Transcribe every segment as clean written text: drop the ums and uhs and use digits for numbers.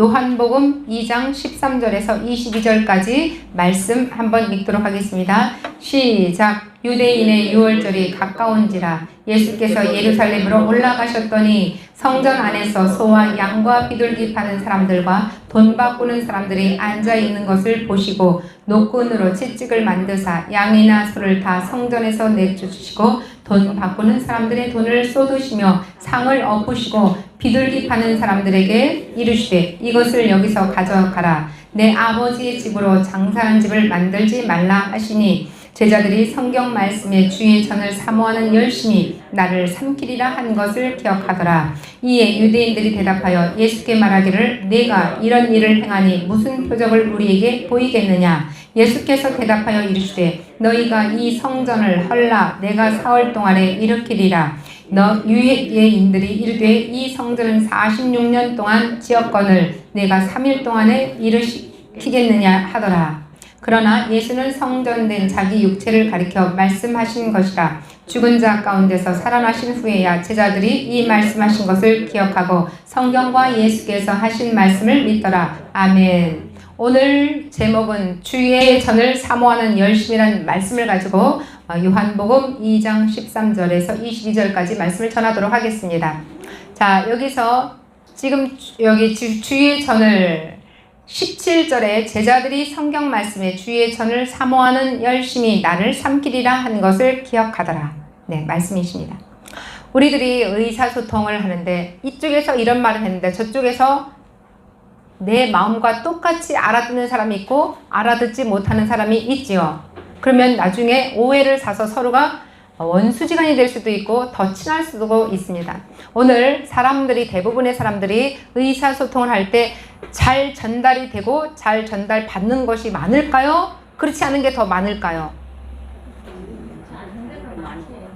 요한복음 2장 13절에서 22절까지 말씀 한번 읽도록 하겠습니다. 시작. 유대인의 유월절이 가까운지라 예수께서 예루살렘으로 올라가셨더니 성전 안에서 소와 양과 비둘기 파는 사람들과 돈 바꾸는 사람들이 앉아 있는 것을 보시고 노끈으로 채찍을 만드사 양이나 소를 다 성전에서 내쫓으시고 돈 바꾸는 사람들의 돈을 쏟으시며 상을 엎으시고 비둘기 파는 사람들에게 이르시되 이것을 여기서 가져가라. 내 아버지의 집으로 장사하는 집을 만들지 말라 하시니 제자들이 성경 말씀에 주의 전을 사모하는 열심히 나를 삼키리라 한 것을 기억하더라. 이에 유대인들이 대답하여 예수께 말하기를 내가 이런 일을 행하니 무슨 표적을 우리에게 보이겠느냐. 예수께서 대답하여 이르시되 너희가 이 성전을 헐라 내가 사흘 동안에 일으키리라. 너 유대인들이 이르되 이 성전은 46년 동안 지었거늘 내가 3일 동안에 일으키겠느냐 하더라. 그러나 예수는 성전된 자기 육체를 가리켜 말씀하신 것이라. 죽은 자 가운데서 살아나신 후에야 제자들이 이 말씀하신 것을 기억하고 성경과 예수께서 하신 말씀을 믿더라. 아멘. 오늘 제목은 주의 전을 사모하는 열심이라는 말씀을 가지고 요한복음 2장 13절에서 22절까지 말씀을 전하도록 하겠습니다. 자, 여기서 지금 여기 주의 전을 17절에 제자들이 성경 말씀에 주의 전을 사모하는 열심히 나를 삼키리라 한 것을 기억하더라. 네, 말씀이십니다. 우리들이 의사소통을 하는데 이쪽에서 이런 말을 했는데 저쪽에서 내 마음과 똑같이 알아듣는 사람이 있고 알아듣지 못하는 사람이 있지요. 그러면 나중에 오해를 사서 서로가 원수지간이 될 수도 있고 더 친할 수도 있습니다. 오늘 대부분의 사람들이 의사소통을 할 때 잘 전달이 되고 잘 전달받는 것이 많을까요? 그렇지 않은 게 더 많을까요?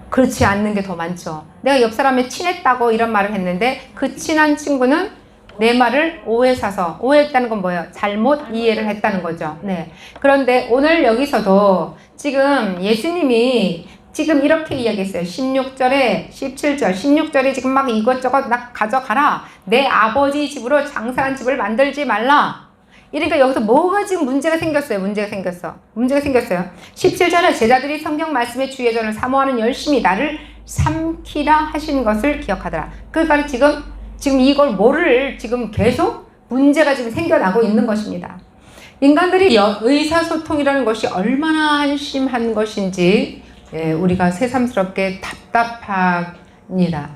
그렇지 않는 게 더 많죠. 내가 옆 사람이 친했다고 이런 말을 했는데 그 친한 친구는 내 말을 오해했다는 건 뭐예요? 잘못 이해를 했다는 거죠. 네. 그런데 오늘 여기서도 지금 예수님이 지금 이렇게 이야기했어요. 16절에 17절 16절에 지금 막 이것저것 가져가라. 내 아버지 집으로 장사한 집을 만들지 말라. 이러니까 여기서 뭐가 지금 문제가 생겼어요. 문제가 생겼어요. 17절에 제자들이 성경 말씀에 주의 전을 사모하는 열심히 나를 삼키라 하신 것을 기억하더라. 그러니까 지금 이걸 지금 계속 문제가 지금 생겨나고 있는 것입니다. 인간들이 의사소통이라는 것이 얼마나 한심한 것인지 우리가 새삼스럽게 답답합니다.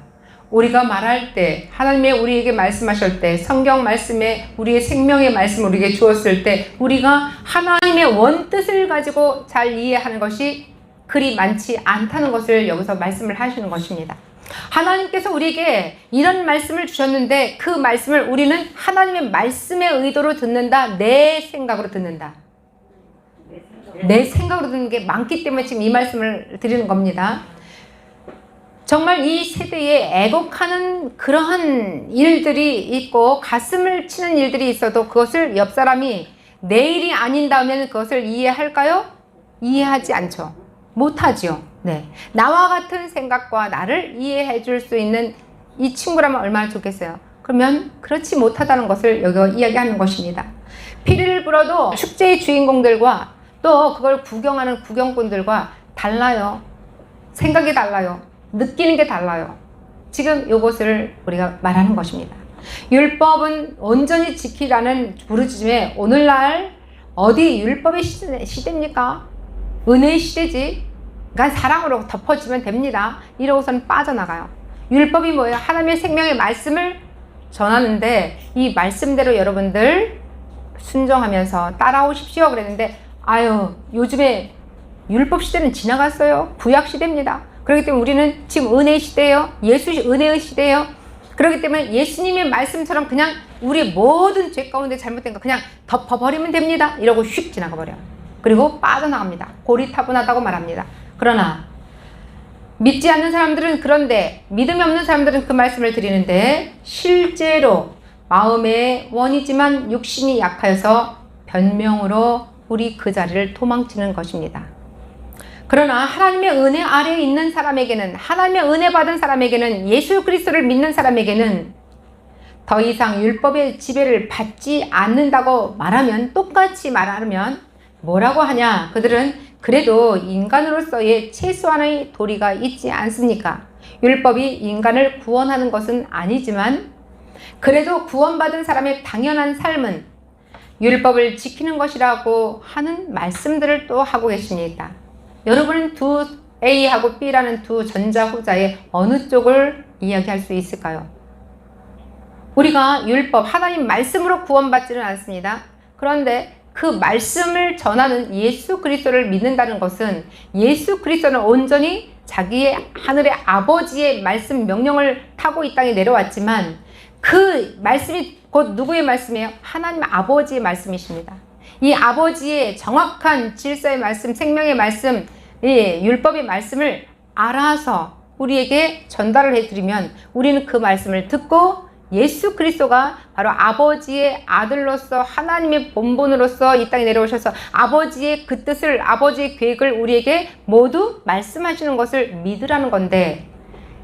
우리가 말할 때 하나님의 우리에게 말씀하실 때 성경 말씀에 우리의 생명의 말씀을 우리에게 주었을 때 우리가 하나님의 원뜻을 가지고 잘 이해하는 것이 그리 많지 않다는 것을 여기서 말씀을 하시는 것입니다. 하나님께서 우리에게 이런 말씀을 주셨는데 그 말씀을 우리는 하나님의 말씀의 의도로 듣는다. 내 생각으로 듣는다. 내 생각으로 듣는 게 많기 때문에 지금 이 말씀을 드리는 겁니다. 정말 이 세대에 애곡하는 그러한 일들이 있고 가슴을 치는 일들이 있어도 그것을 옆 사람이 내 일이 아닌다면 그것을 이해할까요? 이해하지 않죠. 못하죠. 네. 나와 같은 생각과 나를 이해해 줄 수 있는 이 친구라면 얼마나 좋겠어요. 그러면 그렇지 못하다는 것을 여기 이야기하는 것입니다. 피리를 불어도 축제의 주인공들과 또 그걸 구경하는 구경꾼들과 달라요. 생각이 달라요. 느끼는 게 달라요. 지금 이것을 우리가 말하는 것입니다. 율법은 온전히 지키라는 부르짖음에 오늘날 어디 율법의 시대입니까? 은혜의 시대지. 그러니까 사랑으로 덮어지면 됩니다. 이러고서는 빠져나가요. 율법이 뭐예요? 하나님의 생명의 말씀을 전하는데 이 말씀대로 여러분들 순종하면서 따라오십시오 그랬는데 요즘에 율법 시대는 지나갔어요. 구약 시대입니다. 그렇기 때문에 우리는 지금 은혜의 시대예요. 은혜의 시대예요. 그렇기 때문에 예수님의 말씀처럼 그냥 우리의 모든 죄 가운데 잘못된 거 그냥 덮어버리면 됩니다. 이러고 휙 지나가 버려요. 그리고 빠져나갑니다. 고리타분하다고 말합니다. 그러나 믿지 않는 사람들은 그런데 믿음이 없는 사람들은 그 말씀을 드리는데 실제로 마음의 원이지만 육신이 약하여서 변명으로 우리 그 자리를 도망치는 것입니다. 그러나 하나님의 은혜 아래에 있는 사람에게는 하나님의 은혜 받은 사람에게는 예수 그리스도를 믿는 사람에게는 더 이상 율법의 지배를 받지 않는다고 말하면, 똑같이 말하면 뭐라고 하냐? 그들은 그래도 인간으로서의 최소한의 도리가 있지 않습니까? 율법이 인간을 구원하는 것은 아니지만 그래도 구원받은 사람의 당연한 삶은 율법을 지키는 것이라고 하는 말씀들을 또 하고 계십니다. 여러분은 두 A하고 B라는 두 전자후자의 어느 쪽을 이야기할 수 있을까요? 우리가 율법, 하나님 말씀으로 구원받지는 않습니다. 그런데 그 말씀을 전하는 예수 그리스도를 믿는다는 것은 예수 그리스도는 온전히 자기의 하늘의 아버지의 말씀 명령을 타고 이 땅에 내려왔지만 그 말씀이 곧 누구의 말씀이에요? 하나님 아버지의 말씀이십니다. 이 아버지의 정확한 질서의 말씀, 생명의 말씀, 율법의 말씀을 알아서 우리에게 전달을 해드리면 우리는 그 말씀을 듣고 예수 그리스도가 바로 아버지의 아들로서 하나님의 본본으로서 이 땅에 내려오셔서 아버지의 그 뜻을, 아버지의 계획을 우리에게 모두 말씀하시는 것을 믿으라는 건데,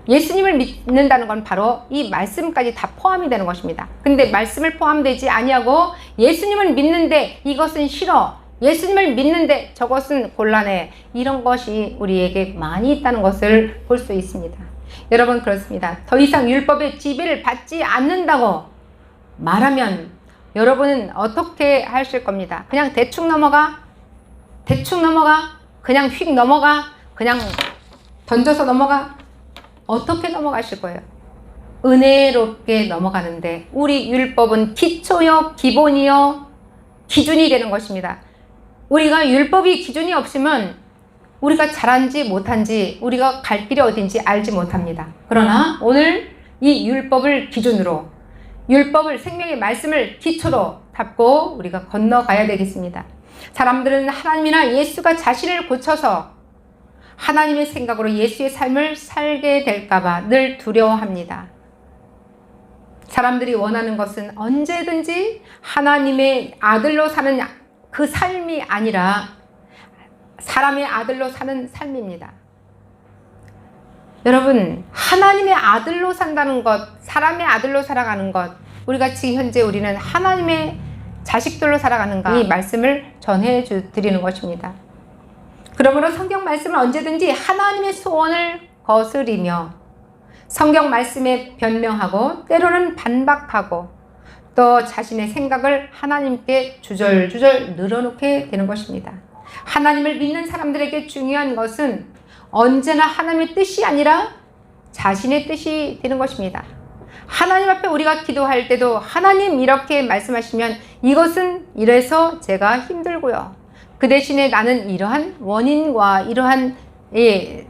예수님을 믿는다는 건 바로 이 말씀까지 다 포함이 되는 것입니다. 근데 말씀을 포함되지 아니하고 예수님을 믿는데 이것은 싫어, 예수님을 믿는데 저것은 곤란해, 이런 것이 우리에게 많이 있다는 것을 볼 수 있습니다. 여러분, 그렇습니다. 더 이상 율법의 지배를 받지 않는다고 말하면 여러분은 어떻게 하실 겁니다? 그냥 대충 넘어가? 그냥 휙 넘어가? 그냥 던져서 넘어가? 어떻게 넘어가실 거예요? 은혜롭게 넘어가는데 우리 율법은 기초요, 기본이요, 기준이 되는 것입니다. 우리가 율법이 기준이 없으면 우리가 잘한지 못한지, 우리가 갈 길이 어딘지 알지 못합니다. 그러나 오늘 이 율법을 기준으로, 율법을, 생명의 말씀을 기초로 잡고 우리가 건너가야 되겠습니다. 사람들은 하나님이나 예수가 자신을 고쳐서 하나님의 생각으로 예수의 삶을 살게 될까봐 늘 두려워합니다. 사람들이 원하는 것은 언제든지 하나님의 아들로 사는 그 삶이 아니라 사람의 아들로 사는 삶입니다. 여러분, 하나님의 아들로 산다는 것, 사람의 아들로 살아가는 것, 우리가 지금 현재 우리는 하나님의 자식들로 살아가는가, 이 말씀을 전해 드리는 것입니다. 그러므로 성경 말씀을 언제든지 하나님의 소원을 거스리며 성경 말씀에 변명하고 때로는 반박하고 또 자신의 생각을 하나님께 주절주절 늘어놓게 되는 것입니다. 하나님을 믿는 사람들에게 중요한 것은 언제나 하나님의 뜻이 아니라 자신의 뜻이 되는 것입니다. 하나님 앞에 우리가 기도할 때도 하나님 이렇게 말씀하시면 이것은 이래서 제가 힘들고요, 그 대신에 나는 이러한 원인과 이러한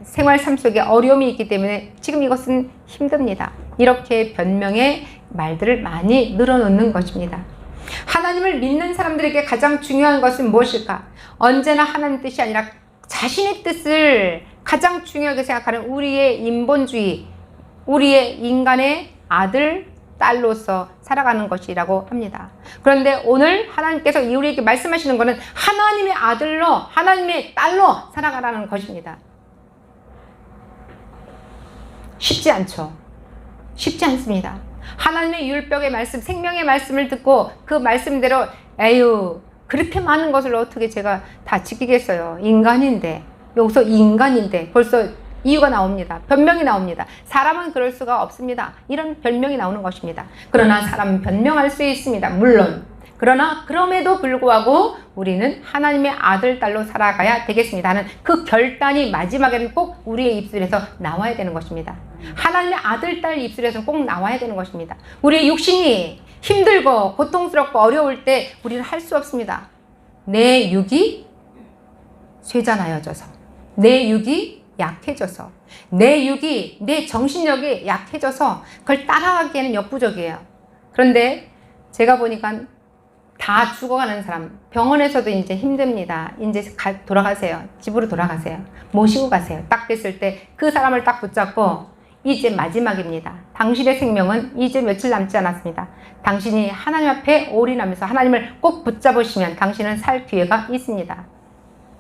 생활 삶 속에 어려움이 있기 때문에 지금 이것은 힘듭니다, 이렇게 변명의 말들을 많이 늘어놓는 것입니다. 하나님을 믿는 사람들에게 가장 중요한 것은 무엇일까? 언제나 하나님 뜻이 아니라 자신의 뜻을 가장 중요하게 생각하는 우리의 인본주의, 우리의 인간의 아들, 딸로서 살아가는 것이라고 합니다. 그런데 오늘 하나님께서 우리에게 말씀하시는 것은 하나님의 아들로, 하나님의 딸로 살아가라는 것입니다. 쉽지 않죠. 쉽지 않습니다. 하나님의 율법의 말씀, 생명의 말씀을 듣고 그 말씀대로 에휴, 그렇게 많은 것을 어떻게 제가 다 지키겠어요. 인간인데, 여기서 인간인데 벌써 이유가 나옵니다. 변명이 나옵니다. 사람은 그럴 수가 없습니다. 이런 변명이 나오는 것입니다. 그러나 사람은 변명할 수 있습니다. 물론. 그러나 그럼에도 불구하고 우리는 하나님의 아들, 딸로 살아가야 되겠습니다 하는 그 결단이 마지막에는 꼭 우리의 입술에서 나와야 되는 것입니다. 하나님의 아들, 딸 입술에서 꼭 나와야 되는 것입니다. 우리의 육신이 힘들고 고통스럽고 어려울 때 우리는 할 수 없습니다. 내 육이 쇠잔하여져서, 내 육이 약해져서, 내 육이, 내 정신력이 약해져서 그걸 따라가기에는 역부족이에요. 그런데 제가 보니까 다 죽어가는 사람, 병원에서도 이제 힘듭니다. 이제 돌아가세요. 집으로 돌아가세요. 모시고 가세요. 딱 됐을 때 그 사람을 딱 붙잡고 이제 마지막입니다. 당신의 생명은 이제 며칠 남지 않았습니다. 당신이 하나님 앞에 올인하면서 하나님을 꼭 붙잡으시면 당신은 살 기회가 있습니다.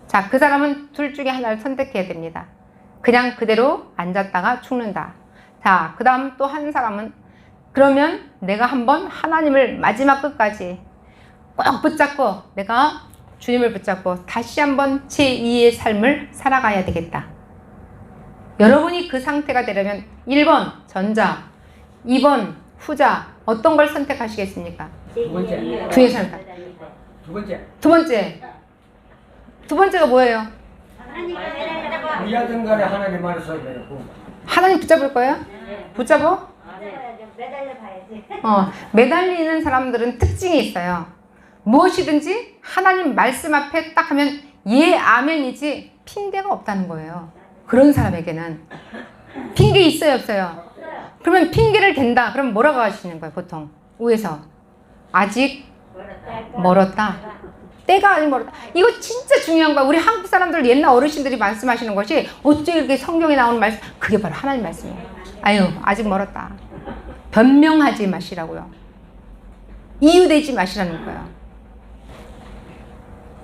자, 그 사람은 둘 중에 하나를 선택해야 됩니다. 그냥 그대로 앉았다가 죽는다. 자, 그 다음 또 한 사람은 그러면 내가 한번 하나님을 마지막 끝까지 꼭 붙잡고 내가 주님을 붙잡고 다시 한번 제2의 삶을 살아가야 되겠다. 여러분이 그 상태가 되려면 1번 전자, 2번 후자 어떤 걸 선택하시겠습니까? 두 번째. 두의 선택. 두 번째가 뭐예요? 어디든 간에 하나님 말을 써야 되고. 하나님 붙잡을 거예요? 붙잡어? 매달려 봐야지. 매달리는 사람들은 특징이 있어요. 무엇이든지 하나님 말씀 앞에 딱 하면 예, 아멘이지 핑계가 없다는 거예요. 그런 사람에게는. 핑계 있어요, 없어요? 그러면 핑계를 댄다. 그럼 뭐라고 하시는 거예요, 보통? 위에서. 아직 멀었다. 때가 아직 멀었다. 이거 진짜 중요한 거야. 우리 한국 사람들 옛날 어르신들이 말씀하시는 것이 어째 이렇게 성경에 나오는 말씀, 그게 바로 하나님 말씀이에요. 아유, 아직 멀었다. 변명하지 마시라고요. 이유되지 마시라는 거예요.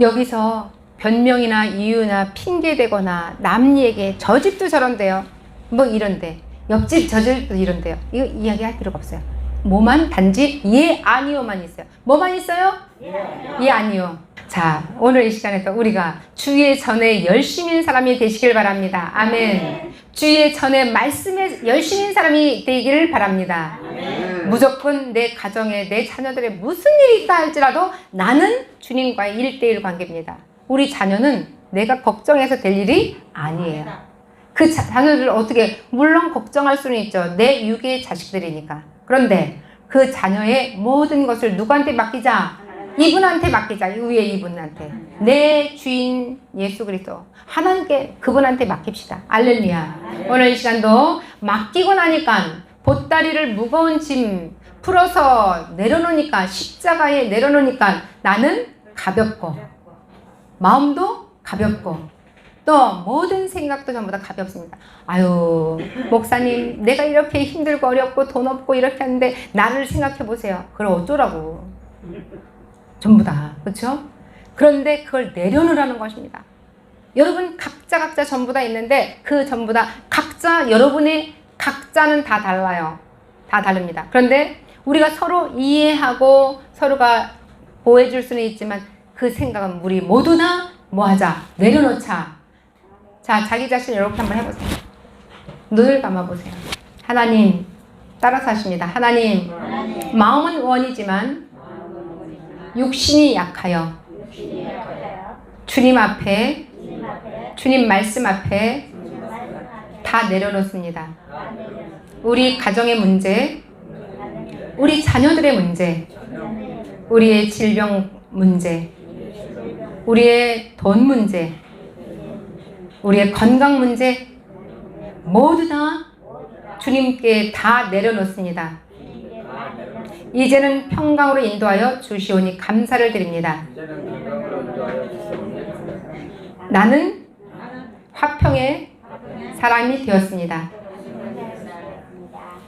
여기서 변명이나 이유나 핑계대거나 남 얘기에 저 집도 저런데요. 뭐 이런데. 옆집 저 집도 이런데요. 이거 이야기할 필요가 없어요. 뭐만 단지 예 아니요만 있어요. 뭐만 있어요? 예 아니요. 자, 오늘 이 시간에도 우리가 주의 전에 열심인 사람이 되시길 바랍니다. 아멘. 주의 전에 말씀에 열심인 사람이 되기를 바랍니다. 무조건 내 가정에 내 자녀들의 무슨 일이 있다 할지라도 나는 주님과의 1대1 관계입니다. 우리 자녀는 내가 걱정해서 될 일이 아니에요. 그 자녀들을 어떻게, 물론 걱정할 수는 있죠. 내 육의 자식들이니까. 그런데 그 자녀의 모든 것을 누구한테 맡기자? 이분한테 맡기자. 위에 이분한테. 내 주인 예수 그리스도 하나님께, 그분한테 맡깁시다. 알렐루야. 오늘 이 시간도 맡기고 나니까 보따리를 무거운 짐 풀어서 내려놓으니까, 십자가에 내려놓으니까 나는 가볍고 마음도 가볍고 또 모든 생각도 전부 다 가볍습니다. 아유, 목사님 내가 이렇게 힘들고 어렵고 돈 없고 이렇게 하는데 나를 생각해 보세요. 그걸 어쩌라고. 전부 다. 그렇죠? 그런데 그걸 내려놓으라는 것입니다. 여러분 각자 전부 다 있는데 그 전부 다 각자, 여러분의 각자는 다 달라요. 다 다릅니다. 그런데 우리가 서로 이해하고 서로가 보호해줄 수는 있지만 그 생각은 우리 모두 다 뭐하자? 내려놓자. 자, 자기 자신 이렇게 한번 해보세요. 눈을 감아보세요. 하나님, 따라서 하십니다. 하나님, 마음은 원이지만 육신이 약하여 주님 앞에, 주님 말씀 앞에 다 내려놓습니다. 우리 가정의 문제, 우리 자녀들의 문제, 우리의 질병 문제, 우리의 돈 문제, 우리의 건강 문제 모두 다 주님께 다 내려놓습니다. 이제는 평강으로 인도하여 주시오니 감사를 드립니다. 나는 화평의 사람이 되었습니다.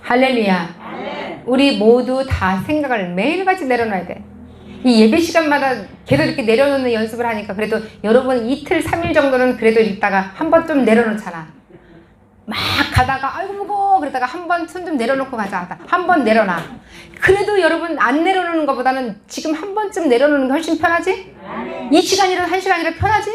할렐루야. 우리 모두 다 생각을 매일같이 내려놔야 돼. 이 예배 시간마다 계속 이렇게 내려놓는 연습을 하니까 그래도 여러분 이틀, 3일 정도는 그래도 있다가 한 번 좀 내려놓잖아. 막 가다가 아이고 무거워 그러다가 한 번 손 좀 내려놓고 가자 하다 한 번 내려놔. 그래도 여러분 안 내려놓는 것보다는 지금 한 번쯤 내려놓는 게 훨씬 편하지? 이 시간이라도 1시간이라도 편하지?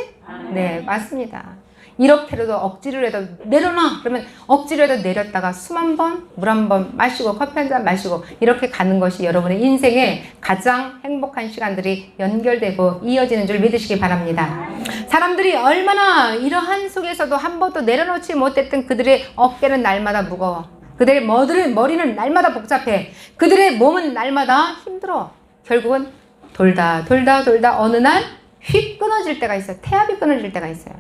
네, 맞습니다. 이렇게라도 억지로 해도 내려놔 그러면 억지로 해도 내렸다가 숨 한 번, 물 한 번 마시고 커피 한 잔 마시고 이렇게 가는 것이 여러분의 인생의 가장 행복한 시간들이 연결되고 이어지는 줄 믿으시기 바랍니다. 사람들이 얼마나 이러한 속에서도 한 번도 내려놓지 못했던 그들의 어깨는 날마다 무거워. 그들의 머리는 날마다 복잡해. 그들의 몸은 날마다 힘들어. 결국은 돌다 어느 날 휙 끊어질 때가 있어요. 태압이 끊어질 때가 있어요.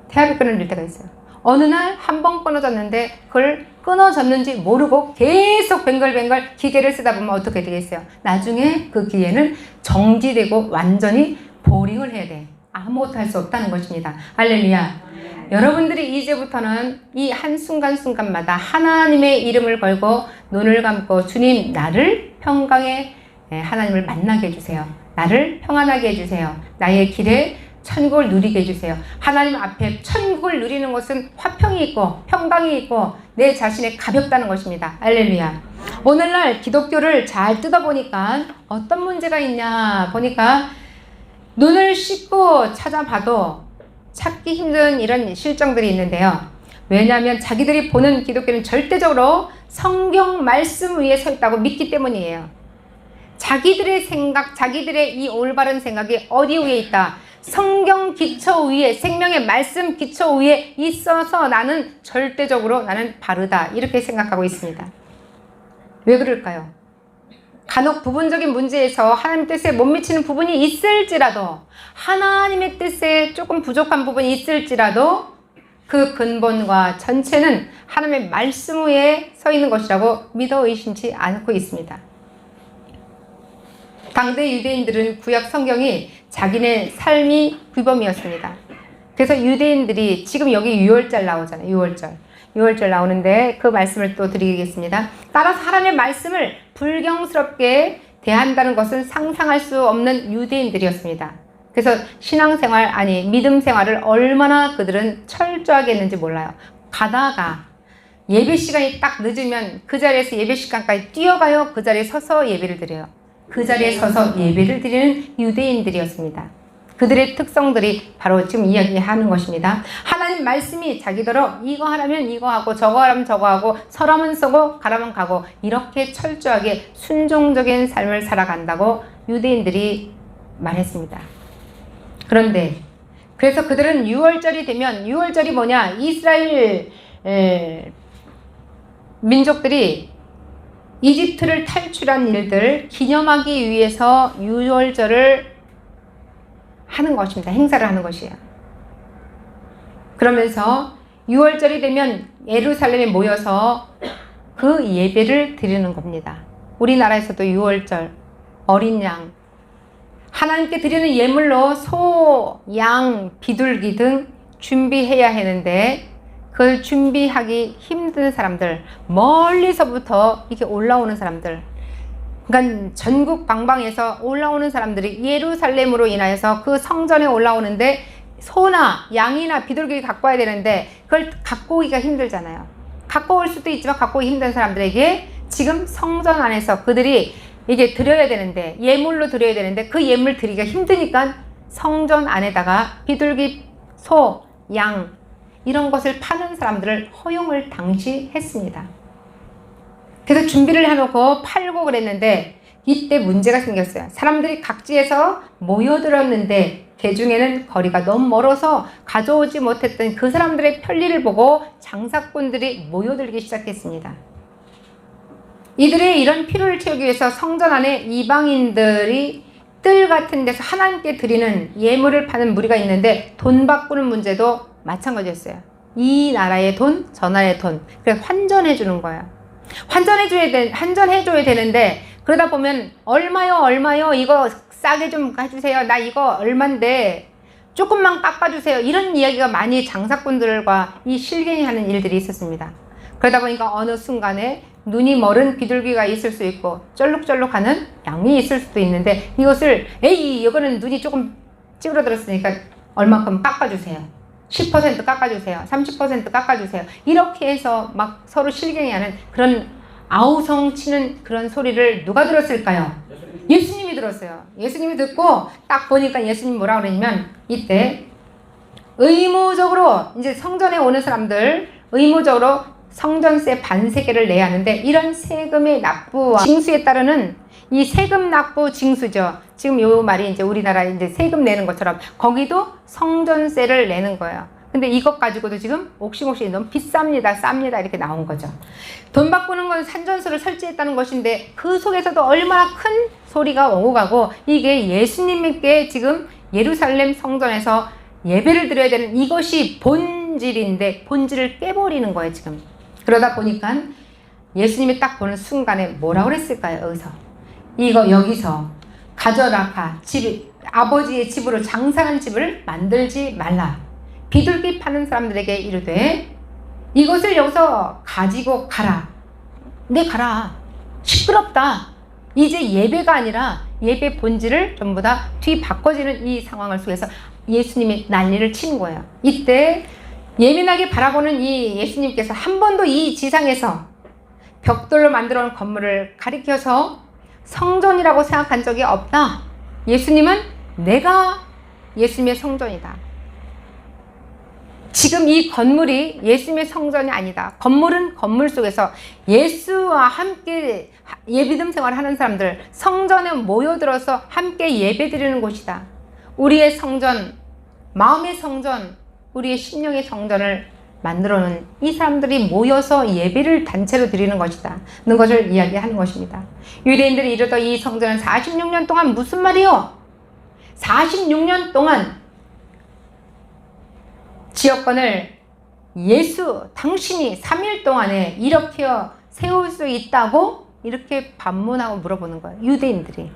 태압이 끊어질 때가 있어요. 어느 날 한 번 끊어졌는데 그걸 끊어졌는지 모르고 계속 뱅글뱅글 기계를 쓰다 보면 어떻게 되겠어요? 나중에 그 기계는 정지되고 완전히 보링을 해야 돼. 아무것도 할 수 없다는 것입니다. 할렐루야. 여러분들이 이제부터는 이 한순간순간마다 하나님의 이름을 걸고 눈을 감고 주님 나를 평강에 하나님을 만나게 해주세요. 나를 평안하게 해주세요. 나의 길에 천국을 누리게 해주세요. 하나님 앞에 천국을 누리는 것은 화평이 있고 평강이 있고 내 자신이 가볍다는 것입니다. 할렐루야. 오늘날 기독교를 잘 뜯어보니까 어떤 문제가 있냐 보니까 눈을 씻고 찾아봐도 찾기 힘든 이런 실정들이 있는데요. 왜냐하면 자기들이 보는 기독교는 절대적으로 성경 말씀 위에 서 있다고 믿기 때문이에요. 자기들의 생각, 자기들의 이 올바른 생각이 어디 위에 있다? 성경 기초 위에, 생명의 말씀 기초 위에 있어서 나는 절대적으로 나는 바르다 이렇게 생각하고 있습니다. 왜 그럴까요? 간혹 부분적인 문제에서 하나님 뜻에 못 미치는 부분이 있을지라도, 하나님의 뜻에 조금 부족한 부분이 있을지라도 그 근본과 전체는 하나님의 말씀 위에 서 있는 것이라고 믿어 의심치 않고 있습니다. 당대 유대인들은 구약 성경이 자기네 삶이 규범이었습니다. 그래서 유대인들이 지금 여기 6월절 나오잖아요. 6월절 나오는데 그 말씀을 또 드리겠습니다. 따라서 하나님의 말씀을 불경스럽게 대한다는 것은 상상할 수 없는 유대인들이었습니다. 그래서 신앙생활, 아니 믿음 생활을 얼마나 그들은 철저하게 했는지 몰라요. 가다가 예배 시간이 딱 늦으면 그 자리에서 예배 시간까지 뛰어가요. 그 자리에 서서 예배를 드려요. 그 자리에 서서 예배를 드리는 유대인들이었습니다. 그들의 특성들이 바로 지금 이야기하는 것입니다. 하나님 말씀이 자기더러 이거 하라면 이거 하고 저거 하라면 저거 하고 서라면 서고 가라면 가고 이렇게 철저하게 순종적인 삶을 살아간다고 유대인들이 말했습니다. 그런데 그래서 그들은 6월절이 되면, 6월절이 뭐냐, 이스라엘 민족들이 이집트를 탈출한 일들 기념하기 위해서 6월절을 하는 것입니다. 행사를 하는 것이에요. 그러면서 6월절이 되면 예루살렘에 모여서 그 예배를 드리는 겁니다. 우리나라에서도 6월절 어린 양, 하나님께 드리는 예물로 소, 양, 비둘기 등 준비해야 하는데 그걸 준비하기 힘든 사람들, 멀리서부터 이렇게 올라오는 사람들, 그러니까 전국 방방에서 올라오는 사람들이 예루살렘으로 인하여서 그 성전에 올라오는데 소나 양이나 비둘기를 갖고 와야 되는데 그걸 갖고 오기가 힘들잖아요. 갖고 올 수도 있지만 갖고 오기 힘든 사람들에게 지금 성전 안에서 그들이 이게 드려야 되는데, 예물로 드려야 되는데 그 예물 드리기가 힘드니까 성전 안에다가 비둘기, 소, 양 이런 것을 파는 사람들을 허용을 당시 했습니다. 그래서 준비를 해놓고 팔고 그랬는데 이때 문제가 생겼어요. 사람들이 각지에서 모여들었는데 그 중에는 거리가 너무 멀어서 가져오지 못했던 그 사람들의 편리를 보고 장사꾼들이 모여들기 시작했습니다. 이들의 이런 필요를 채우기 위해서 성전 안에 이방인들이 뜰 같은 데서 하나님께 드리는 예물을 파는 무리가 있는데 돈 바꾸는 문제도 마찬가지였어요. 이 나라의 돈, 저 나라의 돈. 그래서 환전해 주는 거예요. 환전해줘야 되는데 그러다 보면 얼마요? 이거 싸게 좀 해주세요. 나 이거 얼만데 조금만 깎아주세요. 이런 이야기가 많이 장사꾼들과 이 실갱이 하는 일들이 있었습니다. 그러다 보니까 어느 순간에 눈이 멀은 비둘기가 있을 수 있고 쩔룩쩔룩하는 양이 있을 수도 있는데 이것을 에이 이거는 눈이 조금 찌그러들었으니까 얼마큼 깎아주세요. 10% 깎아주세요. 30% 깎아주세요. 이렇게 해서 막 서로 실갱이하는 그런 아우성 치는 그런 소리를 누가 들었을까요? 예수님이 들었어요. 예수님이 듣고 딱 보니까 예수님이 뭐라 그러냐면 이때 의무적으로 이제 성전에 오는 사람들 의무적으로 성전세 반세계를 내야 하는데 이런 세금의 납부와 징수에 따르는 이 세금 납부 징수죠. 지금 요 말이 이제 우리나라 이제 세금 내는 것처럼 거기도 성전세를 내는 거예요. 근데 이것 가지고도 지금 옥시목시 너무 비쌉니다, 쌉니다 이렇게 나온 거죠. 돈 바꾸는 건 산전소를 설치했다는 것인데 그 속에서도 얼마나 큰 소리가 오고 가고 이게 예수님께 지금 예루살렘 성전에서 예배를 드려야 되는 이것이 본질인데 본질을 깨버리는 거예요 지금. 그러다 보니까 예수님이 딱 보는 순간에 뭐라 그랬을까요? 여기서 가져라 아버지의 집으로 장사한 집을 만들지 말라. 비둘기 파는 사람들에게 이르되 이것을 여기서 가지고 가라. 네 가라. 시끄럽다. 이제 예배가 아니라 예배 본질을 전부 다 뒤바꿔지는 이 상황을 속에서 예수님이 난리를 치는 거예요. 이때 예민하게 바라보는 이 예수님께서 한 번도 이 지상에서 벽돌로 만들어 놓은 건물을 가리켜서 성전이라고 생각한 적이 없다. 예수님은 내가 예수님의 성전이다. 지금 이 건물이 예수님의 성전이 아니다. 건물은 건물 속에서 예수와 함께 예비듬 생활하는 사람들, 성전에 모여들어서 함께 예배드리는 곳이다. 우리의 성전, 마음의 성전, 우리의 심령의 성전을 만들어놓은 이 사람들이 모여서 예배를 단체로 드리는 것이다 는 것을 이야기하는 것입니다. 유대인들이 이르되 이 성전은 46년 동안 무슨 말이요? 46년 동안 지역권을 예수 당신이 3일 동안에 이렇게 세울 수 있다고 이렇게 반문하고 물어보는 거예요. 유대인들이.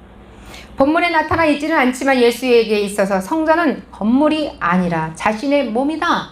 본문에 나타나 있지는 않지만 예수에게 있어서 성전은 건물이 아니라 자신의 몸이다.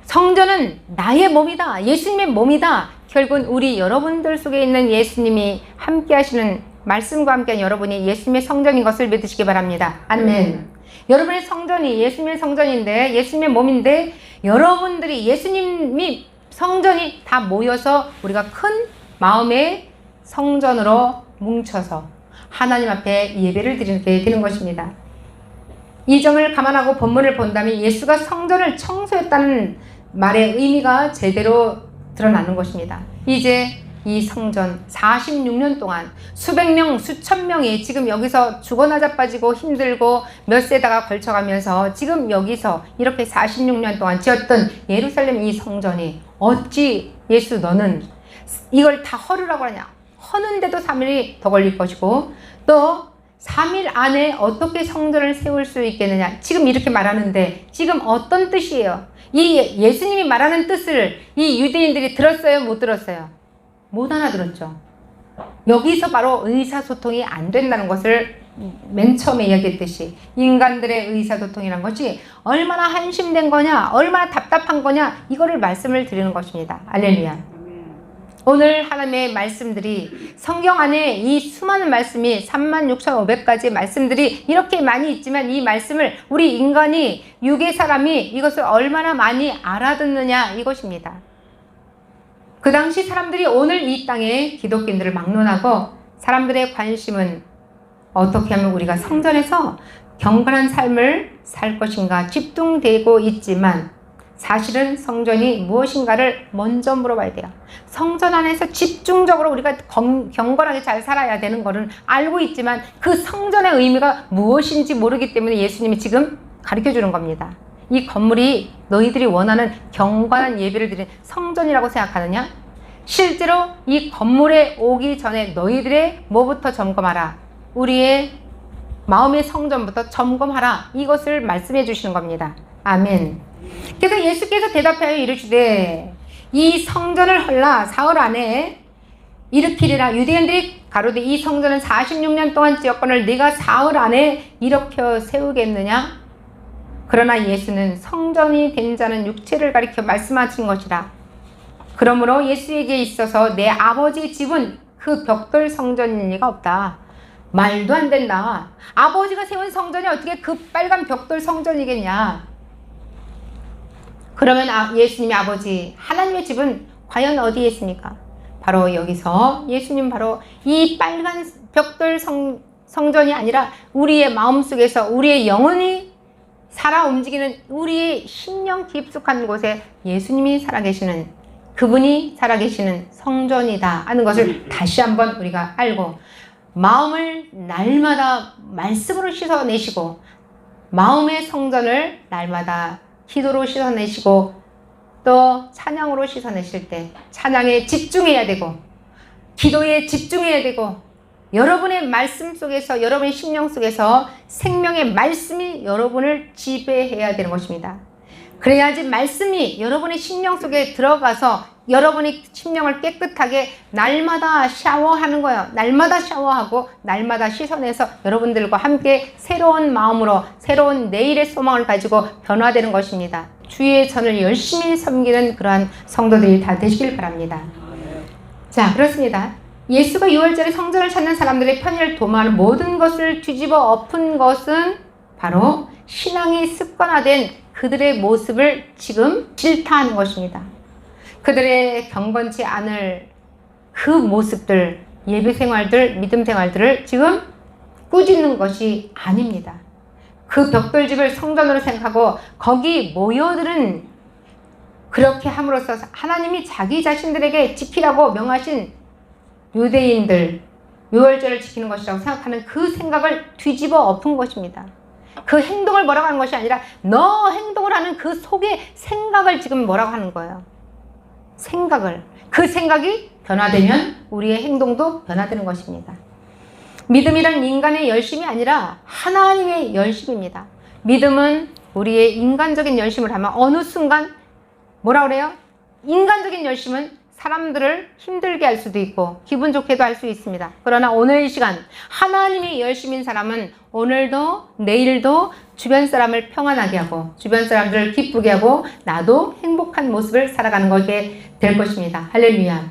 성전은 나의 몸이다. 예수님의 몸이다. 결국은 우리 여러분들 속에 있는 예수님이 함께 하시는 말씀과 함께한 여러분이 예수님의 성전인 것을 믿으시기 바랍니다. 아멘. 여러분의 성전이 예수님의 성전인데, 예수님의 몸인데, 여러분들이 예수님이 성전이 다 모여서 우리가 큰 마음의 성전으로 뭉쳐서 하나님 앞에 예배를 드리게 되는 것입니다. 이 점을 감안하고 본문을 본다면 예수가 성전을 청소했다는 말의 의미가 제대로 드러나는 것입니다. 이제 이 성전 46년 동안 수백 명, 수천 명이 지금 여기서 죽어나 자빠지고 힘들고 몇 세다가 걸쳐가면서 지금 여기서 이렇게 46년 동안 지었던 예루살렘 이 성전이 어찌 예수 너는 이걸 다 허르라고 하냐? 허는데도 3일이 더 걸릴 것이고 또 3일 안에 어떻게 성전을 세울 수 있겠느냐? 지금 이렇게 말하는데 지금 어떤 뜻이에요? 이 예수님이 말하는 뜻을 이 유대인들이 들었어요? 못 들었어요? 못 알아들었죠. 여기서 바로 의사소통이 안 된다는 것을 맨 처음에 이야기했듯이 인간들의 의사소통이란 것이 얼마나 한심된 거냐, 얼마나 답답한 거냐, 이거를 말씀을 드리는 것입니다. 할렐루야. 오늘 하나님의 말씀들이 성경 안에 이 수많은 말씀이 36,500가지 말씀들이 이렇게 많이 있지만 이 말씀을 우리 인간이 육의 사람이 이것을 얼마나 많이 알아듣느냐 이것입니다. 그 당시 사람들이 오늘 이 땅에 기독교인들을 막론하고 사람들의 관심은 어떻게 하면 우리가 성전에서 경건한 삶을 살 것인가 집중되고 있지만 사실은 성전이 무엇인가를 먼저 물어봐야 돼요. 성전 안에서 집중적으로 우리가 경건하게 잘 살아야 되는 것은 알고 있지만 그 성전의 의미가 무엇인지 모르기 때문에 예수님이 지금 가르쳐주는 겁니다. 이 건물이 너희들이 원하는 경건한 예배를 드리는 성전이라고 생각하느냐? 실제로 이 건물에 오기 전에 너희들의 뭐부터 점검하라. 우리의 마음의 성전부터 점검하라. 이것을 말씀해 주시는 겁니다. 아멘. 그래서 예수께서 대답하여 이르시되 이 성전을 헐라 사흘 안에 일으키리라. 유대인들이 가로되 이 성전은 46년 동안 지었거늘 네가 사흘 안에 일으켜 세우겠느냐? 그러나 예수는 성전이 된 자는 육체를 가리켜 말씀하신 것이라. 그러므로 예수에게 있어서 내 아버지의 집은 그 벽돌 성전일 리가 없다. 말도 안 된다. 아버지가 세운 성전이 어떻게 그 빨간 벽돌 성전이겠냐? 그러면 예수님의 아버지 하나님의 집은 과연 어디에 있습니까? 바로 여기서 예수님 바로 이 빨간 벽돌 성전이 아니라 우리의 마음속에서 우리의 영혼이 살아 움직이는 우리의 심령 깊숙한 곳에 예수님이 살아계시는 그분이 살아계시는 성전이다 하는 것을 다시 한번 우리가 알고 마음을 날마다 말씀으로 씻어내시고 마음의 성전을 날마다 기도로 씻어내시고 또 찬양으로 씻어내실 때 찬양에 집중해야 되고 기도에 집중해야 되고 여러분의 말씀 속에서 여러분의 심령 속에서 생명의 말씀이 여러분을 지배해야 되는 것입니다. 그래야지 말씀이 여러분의 심령 속에 들어가서 여러분의 심령을 깨끗하게 날마다 샤워하는 거예요. 날마다 샤워하고 날마다 씻어내서 여러분들과 함께 새로운 마음으로 새로운 내일의 소망을 가지고 변화되는 것입니다. 주의 전을 열심히 섬기는 그러한 성도들이 다 되시길 바랍니다. 자, 그렇습니다. 예수가 6월절에 성전을 찾는 사람들의 편의를 도모하는 모든 것을 뒤집어 엎은 것은 바로 신앙이 습관화된 그들의 모습을 지금 질타하는 것입니다. 그들의 경건치 않을 그 모습들, 예배 생활들, 믿음 생활들을 지금 꾸짖는 것이 아닙니다. 그 벽돌집을 성전으로 생각하고 거기 모여들은 그렇게 함으로써 하나님이 자기 자신들에게 지키라고 명하신 유대인들, 유월절을 지키는 것이라고 생각하는 그 생각을 뒤집어 엎은 것입니다. 그 행동을 뭐라고 하는 것이 아니라 너 행동을 하는 그 속의 생각을 지금 뭐라고 하는 거예요. 생각을. 그 생각이 변화되면 우리의 행동도 변화되는 것입니다. 믿음이란 인간의 열심이 아니라 하나님의 열심입니다. 믿음은 우리의 인간적인 열심을 하면 어느 순간 뭐라 그래요? 인간적인 열심은 사람들을 힘들게 할 수도 있고 기분 좋게도 할 수 있습니다. 그러나 오늘 이 시간 하나님의 열심인 사람은 오늘도 내일도 주변 사람을 평안하게 하고 주변 사람들을 기쁘게 하고 나도 행복한 모습을 살아가는 것이 될 것입니다. 할렐루야.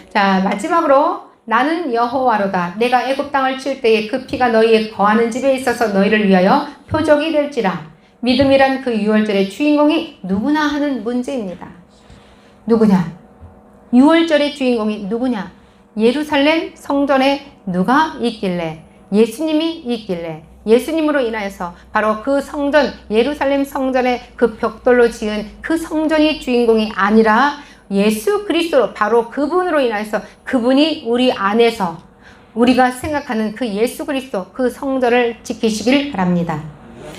자, 마지막으로 나는 여호와로다. 내가 애굽 땅을 칠 때에 그 피가 너희의 거하는 집에 있어서 너희를 위하여 표적이 될지라. 믿음이란 그 유월절의 주인공이 누구나 하는 문제입니다. 누구냐? 유월절의 주인공이 누구냐? 예루살렘 성전에 누가 있길래? 예수님이 있길래 예수님으로 인하여서 바로 그 성전, 예루살렘 성전의 그 벽돌로 지은 그 성전이 주인공이 아니라 예수 그리스도로 바로 그분으로 인하여서 그분이 우리 안에서 우리가 생각하는 그 예수 그리스도 그 성전을 지키시길 바랍니다.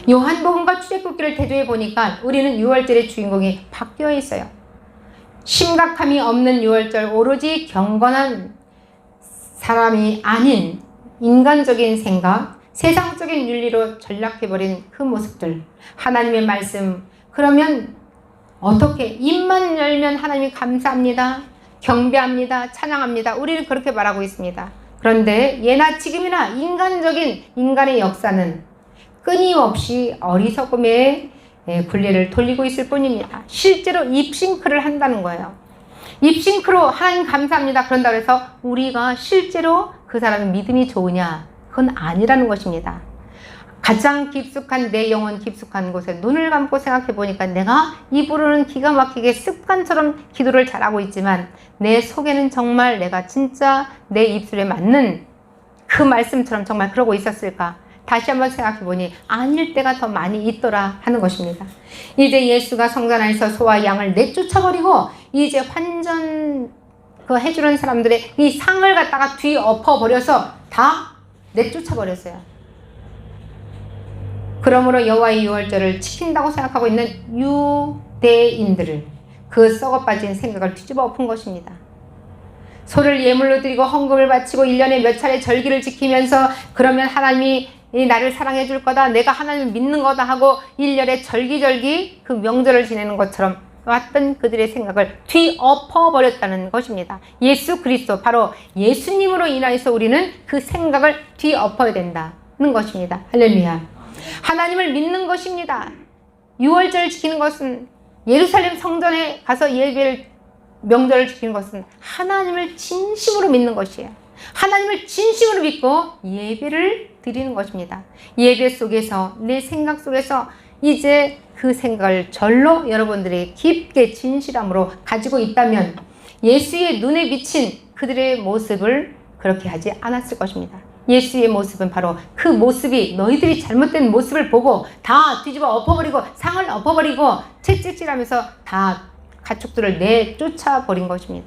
요한복음과 출애굽기를 대조해 보니까 우리는 유월절의 주인공이 바뀌어 있어요. 심각함이 없는 유월절, 오로지 경건한 사람이 아닌 인간적인 생각, 세상적인 윤리로 전락해버린 그 모습들, 하나님의 말씀, 그러면 어떻게 입만 열면 하나님이 감사합니다, 경배합니다, 찬양합니다. 우리는 그렇게 말하고 있습니다. 그런데 예나 지금이나 인간적인 인간의 역사는 끊임없이 어리석음의 굴레를 돌리고 있을 뿐입니다. 실제로 입싱크를 한다는 거예요. 입싱크로 하나님 감사합니다 그런다고 해서 우리가 실제로 그 사람의 믿음이 좋으냐? 그건 아니라는 것입니다. 가장 깊숙한 내 영혼 깊숙한 곳에 눈을 감고 생각해 보니까 내가 입으로는 기가 막히게 습관처럼 기도를 잘하고 있지만 내 속에는 정말 내가 진짜 내 입술에 맞는 그 말씀처럼 정말 그러고 있었을까? 다시 한번 생각해 보니 아닐 때가 더 많이 있더라 하는 것입니다. 이제 예수가 성전 안에서 소와 양을 내쫓아버리고 이제 환전 그 해주는 사람들의 이 상을 갖다가 뒤엎어버려서 다 내쫓아버렸어요. 그러므로 여호와의 유월절을 지킨다고 생각하고 있는 유대인들을 그 썩어빠진 생각을 뒤집어 엎은 것입니다. 소를 예물로 드리고 헌금을 바치고 1년에 몇 차례 절기를 지키면서 그러면 하나님이 나를 사랑해 줄 거다, 내가 하나님을 믿는 거다 하고 1년에 절기절기 그 명절을 지내는 것처럼 왔던 그들의 생각을 뒤엎어버렸다는 것입니다. 예수 그리스도 바로 예수님으로 인하여서 우리는 그 생각을 뒤엎어야 된다는 것입니다. 할렐루야. 하나님을 믿는 것입니다. 유월절을 지키는 것은 예루살렘 성전에 가서 예배를 명절을 지키는 것은 하나님을 진심으로 믿는 것이에요. 하나님을 진심으로 믿고 예배를 드리는 것입니다. 예배 속에서 내 생각 속에서 이제 그 생각을 절로 여러분들이 깊게 진실함으로 가지고 있다면 예수의 눈에 비친 그들의 모습을 그렇게 하지 않았을 것입니다. 예수의 모습은 바로 그 모습이 너희들이 잘못된 모습을 보고 다 뒤집어 엎어버리고 상을 엎어버리고 채찍질하면서 다 가축들을 내쫓아 버린 것입니다.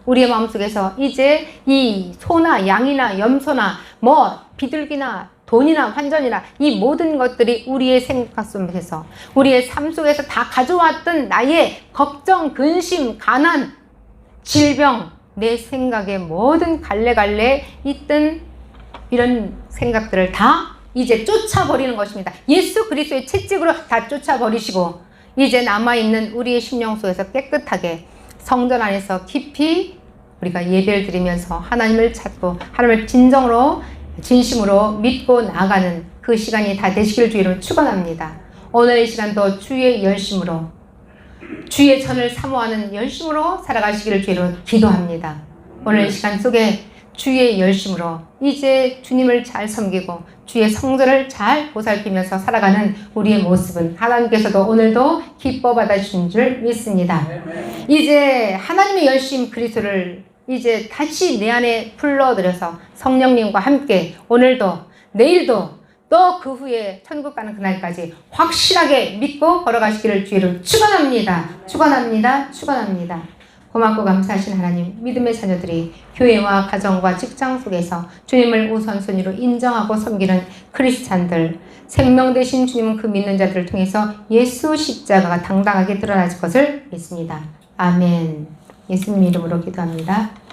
우리의 마음속에서 이제 이 소나 양이나 염소나 뭐 비둘기나 돈이나 환전이나 이 모든 것들이 우리의 생각 속에서 우리의 삶 속에서 다 가져왔던 나의 걱정, 근심, 가난, 질병, 내 생각에 모든 갈래갈래 있던 이런 생각들을 다 이제 쫓아버리는 것입니다. 예수 그리스도의 채찍으로 다 쫓아버리시고 이제 남아있는 우리의 심령 속에서 깨끗하게 성전 안에서 깊이 우리가 예배를 드리면서 하나님을 찾고 하나님을 진심으로 믿고 나아가는 그 시간이 다 되시길 주의로 축원합니다. 오늘 이 시간도 주의 열심으로 주의 전을 사모하는 열심으로 살아가시기를 주의로 기도합니다. 오늘 이 시간 속에 주의 열심으로 이제 주님을 잘 섬기고 주의 성전을 잘 보살피면서 살아가는 우리의 모습은 하나님께서도 오늘도 기뻐 받아주신 줄 믿습니다. 이제 하나님의 열심 그리스도를 이제 다시 내 안에 불러들여서 성령님과 함께 오늘도 내일도 또 그 후에 천국 가는 그날까지 확실하게 믿고 걸어가시기를 주의를 축원합니다. 축원합니다. 축원합니다. 고맙고 감사하신 하나님, 믿음의 자녀들이 교회와 가정과 직장 속에서 주님을 우선순위로 인정하고 섬기는 크리스찬들, 생명 되신 주님은 그 믿는 자들을 통해서 예수 십자가가 당당하게 드러날 것을 믿습니다. 아멘. 예수님 이름으로 기도합니다.